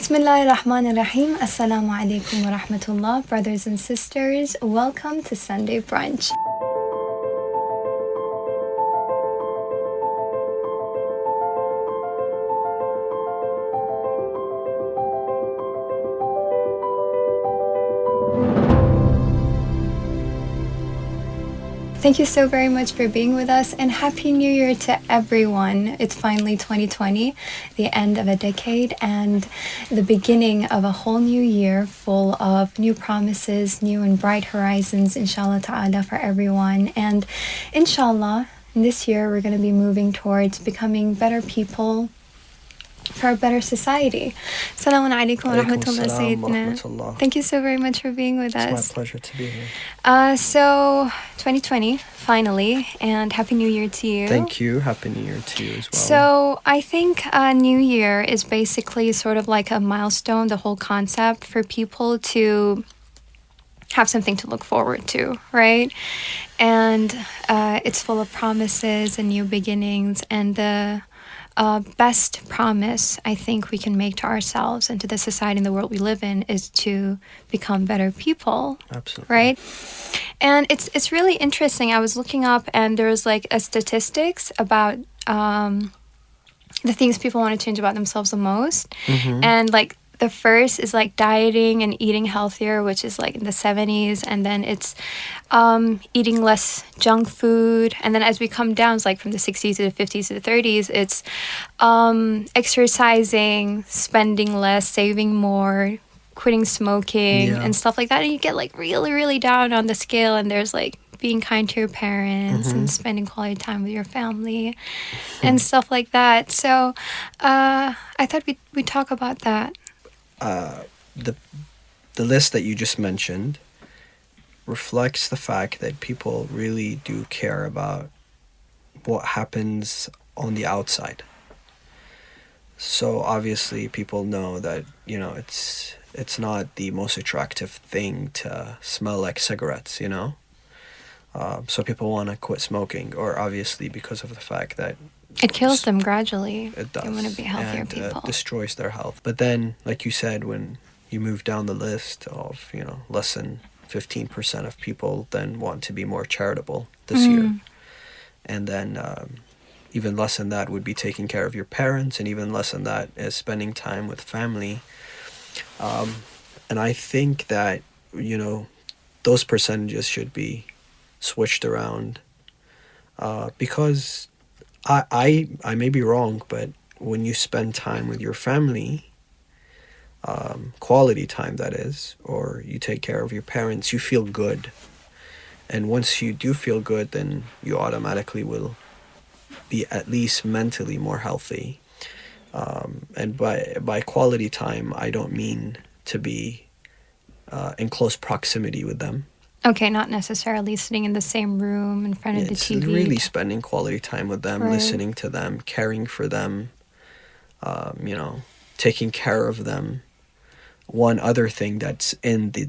Bismillahir Rahmanir Rahim. Assalamu alaikum wa rahmatullah. Brothers and sisters, welcome to Sunday Brunch. Thank you so very much for being with us, and Happy New Year to everyone. It's finally 2020, the end of a decade and the beginning of a whole new year full of new promises, new and bright horizons, inshallah ta'ala, for everyone. And inshallah, this year we're going to be moving towards becoming better people for a better society. Assalamu alaikum wa rahmatullah, Sayyidina. Thank you so very much for being with us. It's my pleasure to be here. So 2020, finally, and Happy New Year to you. Thank you. Happy New Year to you as well. So I think New Year is basically sort of like a milestone, the whole concept for people to have something to look forward to, right? And it's full of promises and new beginnings, and the best promise I think we can make to ourselves and to the society and the world we live in is to become better people. Absolutely. Right? And it's really interesting. I was looking up, and there's like a statistics about the things people want to change about themselves the most. Mm-hmm. And like the first is like dieting and eating healthier, which is like in the 70s, and then it's eating less junk food, and then as we come down, it's like from the 60s to the 50s to the 30s, it's exercising, spending less, saving more, quitting smoking, and stuff like that. And you get like really, really down on the scale, and there's like being kind to your parents and spending quality time with your family and stuff like that. So I thought we'd talk about that. The list that you just mentioned reflects the fact that people really do care about what happens on the outside. So obviously people know that, you know, it's not the most attractive thing to smell like cigarettes, you know? So people want to quit smoking, or obviously because of the fact that it kills them gradually. It does. They want to be healthier and, people. It destroys their health. But then, like you said, when you move down the list of, you know, less than 15% of people then want to be more charitable this year. And then even less than that would be taking care of your parents, and even less than that is spending time with family. And I think that, you know, those percentages should be switched around because I may be wrong, but when you spend time with your family, quality time that is, or you take care of your parents, you feel good. And once you do feel good, then you automatically will be at least mentally more healthy. And by quality time, I don't mean to be in close proximity with them. Okay, not necessarily sitting in the same room in front of the TV. It's really spending quality time with them, listening to them, caring for them, you know, taking care of them. One other thing that's in the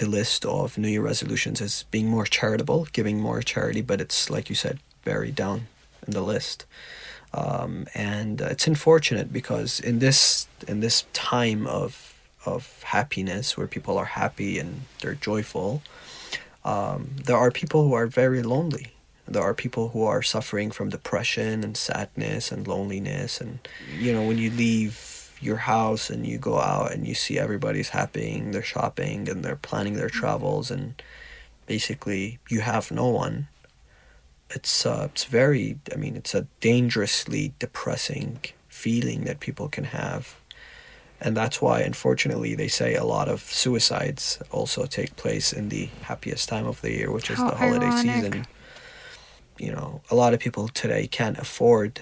list of New Year resolutions is being more charitable, giving more charity, but it's, like you said, very down in the list. And it's unfortunate because in this time of happiness, where people are happy and they're joyful, there are people who are very lonely. There are people who are suffering from depression and sadness and loneliness. And, you know, when you leave your house and you go out and you see everybody's happy, they're shopping and they're planning their travels, and basically you have no one. It's very, I mean, it's a dangerously depressing feeling that people can have. And that's why, unfortunately, they say a lot of suicides also take place in the happiest time of the year, which is the holiday season. You know, a lot of people today can't afford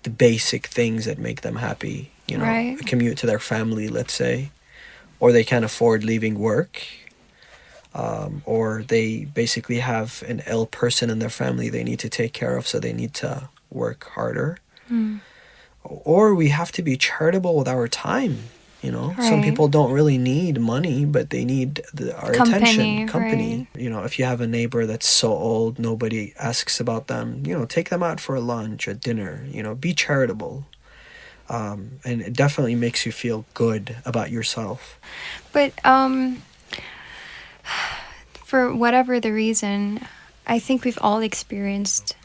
the basic things that make them happy. You know, a commute to their family, let's say, or they can't afford leaving work, or they basically have an ill person in their family they need to take care of, so they need to work harder. Or we have to be charitable with our time. You know, some people don't really need money, but they need our attention, company. You know, if you have a neighbor that's so old, nobody asks about them, you know, take them out for a lunch, a dinner, you know, be charitable. And it definitely makes you feel good about yourself. But for whatever the reason, I think we've all experienced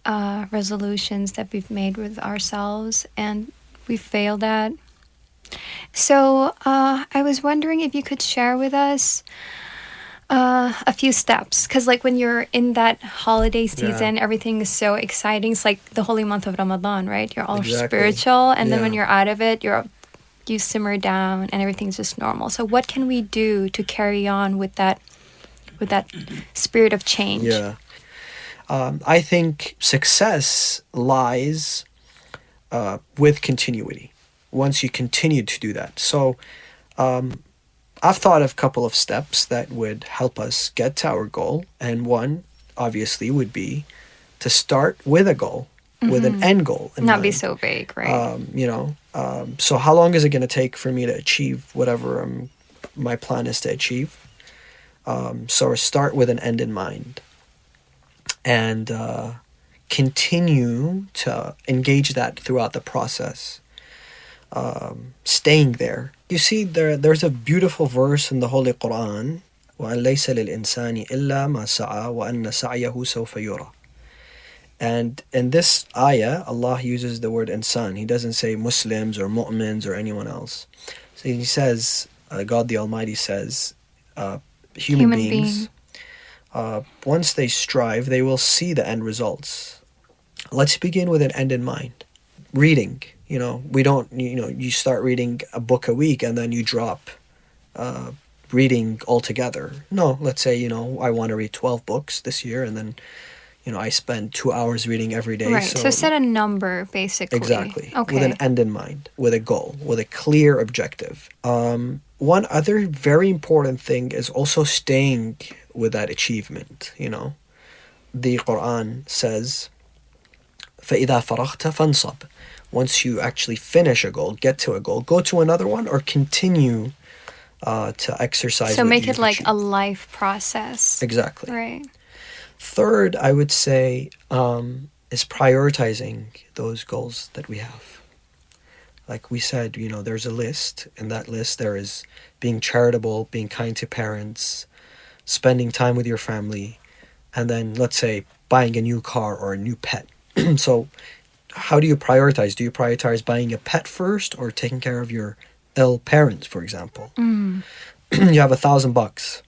resolutions that we've made with ourselves, and we failed at. So I was wondering if you could share with us a few steps, because like when you're in that holiday season, everything is so exciting. It's like the holy month of Ramadan, right? You're all spiritual, and then when you're out of it, you simmer down and everything's just normal. So what can we do to carry on with that spirit of change? I think success lies with continuity, once you continue to do that. So I've thought of a couple of steps that would help us get to our goal. And one, obviously, would be to start with a goal, with an end goal in Not mind. be so vague, right? So how long is it going to take for me to achieve whatever my plan is to achieve? So start with an end in mind. And continue to engage that throughout the process. Staying there. You see, there's a beautiful verse in the Holy Quran, وَأَنْ لَيْسَ لِلْإِنسَانِ إِلَّا مَا سَعَى وَأَنَّ سَعْيَهُ سَوْفَ يُرَى. And in this ayah, Allah uses the word insan. He doesn't say Muslims or mu'mins or anyone else. So he says, God the Almighty says, human beings, once they strive, they will see the end results. Let's begin with an end in mind. Reading. We don't, you start reading a book a week and then you drop reading altogether. No, let's say, I want to read 12 books this year, and then, I spend 2 hours reading every day. Right, so set a number, basically. Exactly. Okay. With an end in mind, with a goal, with a clear objective. One other very important thing is also staying with that achievement, The Quran says, فَإِذَا فَرَغْتَ فَانْصَبْ. Once you actually finish a goal, get to a goal, go to another one, or continue to exercise. So make it like a life process. Exactly. Right. Third, I would say, is prioritizing those goals that we have. Like we said, there's a list. In that list, there is being charitable, being kind to parents, spending time with your family, and then, let's say, buying a new car or a new pet. So how do you prioritize? Do you prioritize buying a pet first, or taking care of your ill parents, for example? You have $1,000.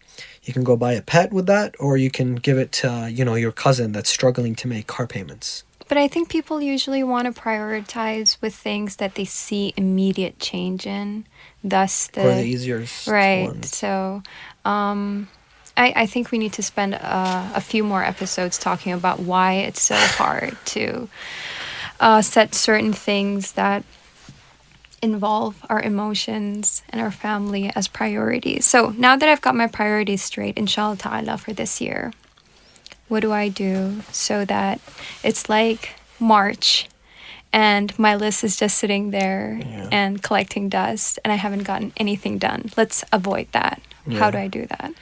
You can go buy a pet with that, or you can give it to, your cousin that's struggling to make car payments. But I think people usually want to prioritize with things that they see immediate change in. Thus the easier right. ones. So I think we need to spend a few more episodes talking about why it's so hard to set certain things that involve our emotions and our family as priorities. So now that I've got my priorities straight, inshallah ta'ala, for this year, what do I do so that it's like March and my list is just sitting there and collecting dust and I haven't gotten anything done? Let's avoid that. How do I do that?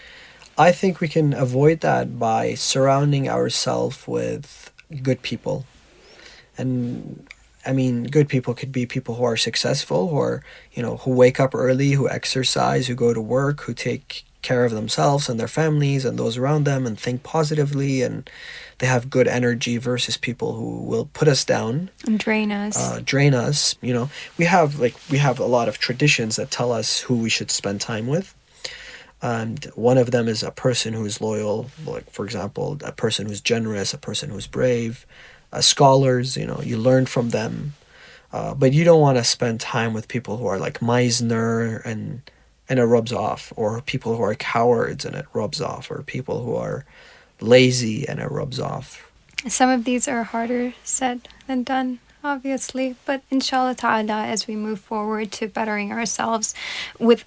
I think we can avoid that by surrounding ourselves with good people. And good people could be people who are successful, who are, who wake up early, who exercise, who go to work, who take care of themselves and their families and those around them and think positively, and they have good energy, versus people who will put us down and drain us. We have a lot of traditions that tell us who we should spend time with. And one of them is a person who's loyal, like, for example, a person who's generous, a person who's brave. Scholars, you learn from them, but you don't want to spend time with people who are like Meisner and it rubs off, or people who are cowards and it rubs off, or people who are lazy and it rubs off. Some of these are harder said than done, obviously, but inshallah ta'ala, as we move forward to bettering ourselves, with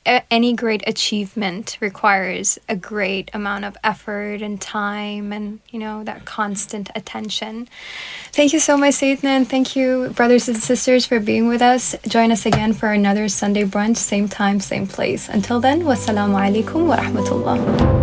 any great achievement requires a great amount of effort and time and, that constant attention. Thank you so much, Sayyidna, and thank you, brothers and sisters, for being with us. Join us again for another Sunday brunch, same time, same place. Until then, wassalamu alaikum wa rahmatullah.